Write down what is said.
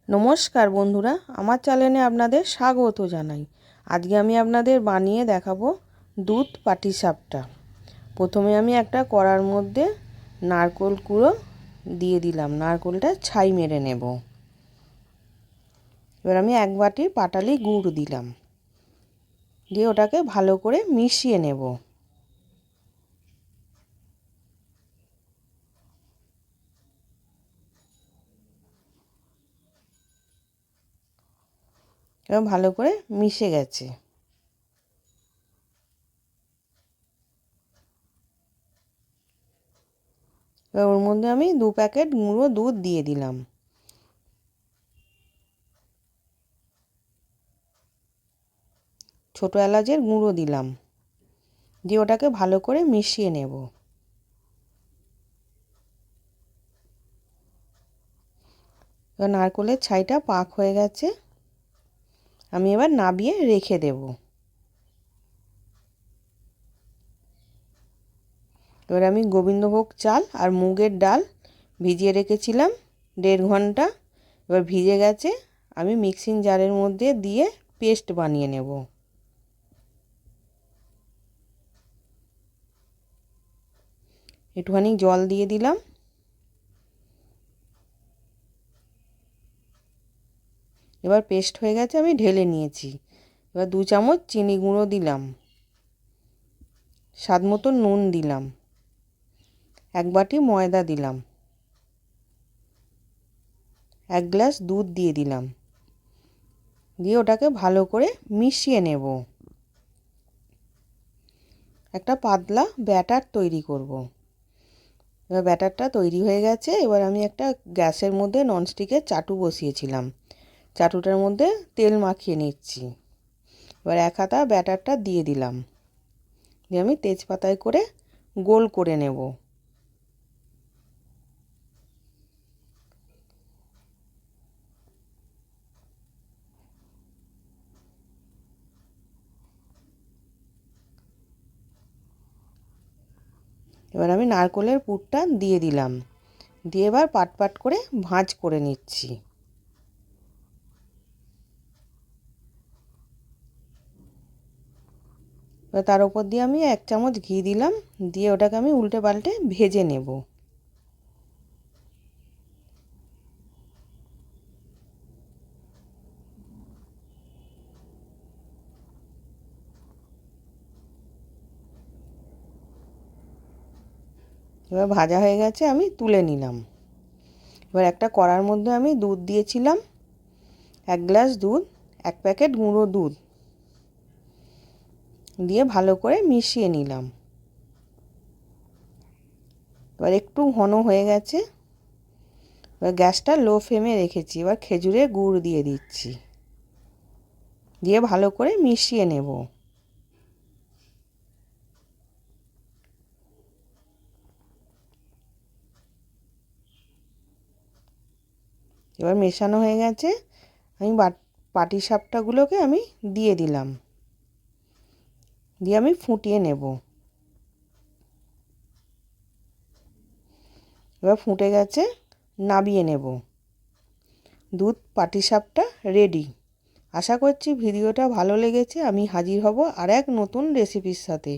নমস্কার বন্ধুরা, আমার চ্যানেলে আপনাদের স্বাগত জানাই। আজকে আমি আপনাদের বানিয়ে দেখাবো দুধ পাটিসাপটা। প্রথমে আমি একটা কড়ার মধ্যে নারকেল কুড়ো দিয়ে দিলাম, নারকেলটা ছাই মেরে নেব। এবার আমি এক বাটি পাটালি গুড় দিলাম, দিয়ে ওটাকে ভালো করে মিশিয়ে নেব। এবার ভালো করে মিশে গেছে। এবার ওর মধ্যে আমি 2 প্যাকেট গুঁড়ো দুধ দিয়ে দিলাম। ছোটো এলাচের গুঁড়ো দিলাম, দিয়ে ওটাকে ভালো করে মিশিয়ে নেব। এবার নারকেলের ছাইটা পাক হয়ে গেছে, আমি এবার নাবিয়ে রেখে দেব। এবার আমি গোবিন্দভোগ চাল আর মুগের ডাল ভিজিয়ে রেখেছিলাম 1.5 ঘন্টা। এবার ভিজে গেছে, আমি মিক্সিং জারের মধ্যে দিয়ে পেস্ট বানিয়ে নেব। একটুখানি জল দিয়ে দিলাম। এবার পেস্ট হয়ে গেছে, আমি ঢেলে নিয়েছি। এবার 2 চামচ চিনি গুঁড়ো দিলাম, স্বাদ মতো নুন দিলাম, 1 বাটি ময়দা দিলাম, 1 গ্লাস দুধ দিয়ে দিলাম, দিয়ে ওটাকে ভালো করে মিশিয়ে নেব। একটা পাতলা ব্যাটার তৈরি করব। এবার ব্যাটারটা তৈরি হয়ে গেছে। এবার আমি একটা গ্যাসের মধ্যে ননস্টিকের চাটু বসিয়েছিলাম, চাটুটার মধ্যে তেল মাখিয়ে নিচ্ছি। এবার 1 হাতা ব্যাটারটা দিয়ে দিলাম, দিয়ে আমি তেজপাতায় করে গোল করে নেব। এবার আমি নারকেলের পুরটা দিয়ে দিলাম, দিয়ে এবার পাট পাট করে ভাঁজ করে নিচ্ছি। এবার তার উপর দিয়ে আমি 1 চামচ ঘি দিলাম, দিয়ে ওটাকে আমি উল্টে পাল্টে ভেজে নেব। এবার ভাজা হয়ে গেছে, আমি তুলে নিলাম। এবার একটা কড়ার মধ্যে আমি দুধ দিয়েছিলাম, 1 গ্লাস দুধ, 1 প্যাকেট গুঁড়ো দুধ দিয়ে ভালো করে মিশিয়ে নিলাম। এবার একটু ঘন হয়ে গেছে, এবার গ্যাসটা লো ফ্লেমে রেখেছি। এবার খেজুরের গুড় দিয়ে দিচ্ছি, দিয়ে ভালো করে মিশিয়ে নেব। এবার মেশানো হয়ে গেছে, আমি পাটিসাপটাগুলোকে আমি দিয়ে দিলাম, দিয়ে আমি ফুটিয়ে নেব। এবার ফুটে গেছে, নামিয়ে নেব। দুধ পাটিসাপটা রেডি। আশা করছি ভিডিওটা ভালো লেগেছে। আমি হাজির হব আর এক নতুন রেসিপির সাথে।